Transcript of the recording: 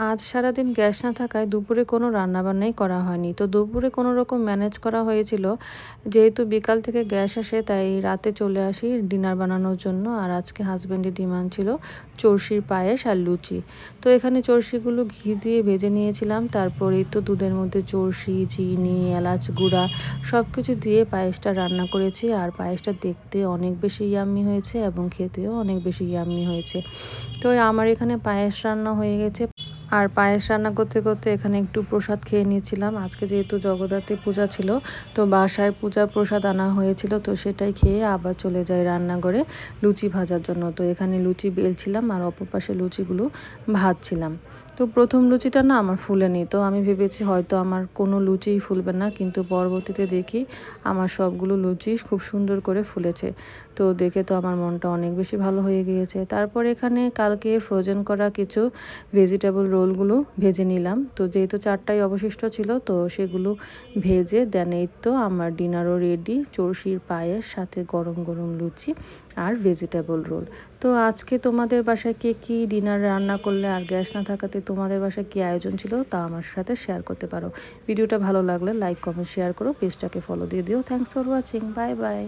আজ সারাদিন গ্যাস না থাকায় দুপুরে কোনো রান্নাবান্নাই করা হয়নি। তো দুপুরে কোনো রকম ম্যানেজ করা হয়েছিল। যেহেতু বিকাল থেকে গ্যাস আসে তাই রাতে চলে আসি ডিনার বানানোর জন্য। আর আজকে হাজব্যান্ডের ডিমান্ড ছিল চরশির পায়েস আর লুচি। তো এখানে চরশিগুলো ঘি দিয়ে ভেজে নিয়েছিলাম। তারপরেই তো দুধের মধ্যে চরশি, চিনি, এলাচ গুঁড়া সব কিছু দিয়ে পায়েসটা রান্না করেছি। আর পায়েসটা দেখতে অনেক বেশি ইয়াম্মি হয়েছে এবং খেতেও অনেক বেশি ইয়াম্মি হয়েছে। তো আমার এখানে পায়েস রান্না হয়ে গেছে। আর পায়েস রান্না করতে করতে এখানে একটু প্রসাদ খেয়ে নিয়েছিলাম। আজকে যেহেতু জগদ্ধাত্রী পূজা ছিল, তো বাসায় পূজার প্রসাদ আনা হয়েছিল, তো সেটাই খেয়ে আবার চলে যাই রান্নাঘরে লুচি ভাজার জন্য। তো এখানে লুচি বেলছিলাম আর অপর পাশে লুচিগুলো ভাজছিলাম। তো প্রথম লুচিটা না আমার ফুলেনি, তো আমি ভেবেছি হয়তো আমার কোনো লুচিই ফুলবে না, কিন্তু পরবর্তীতে দেখি আমার সবগুলো লুচি খুব সুন্দর করে ফুলেছে। তো দেখে তো আমার মনটা অনেক বেশি ভালো হয়ে গিয়েছে। তারপর এখানে কালকে ফ্রোজেন করা কিছু ভেজিটেবল রোলগুলো ভেজে নিলাম। তো যেহেতু 4টাই অবশিষ্ট ছিল, তো সেগুলো ভেজে দেন এই তো আমার ডিনারও রেডি। চরশির পায়েস সাথে গরম গরম লুচি আর ভেজিটেবল রোল। তো আজকে তোমাদের বাসায় কে কী ডিনার রান্না করলে, আর গ্যাস না থাকাতে তোমাদের বাসায় কী আয়োজন ছিল তা আমার সাথে শেয়ার করতে পারো। ভিডিওটা ভালো লাগলে লাইক, কমেন্ট, শেয়ার করো। পেজটাকে ফলো দিয়ে দিও। Thanks for watching. Bye bye.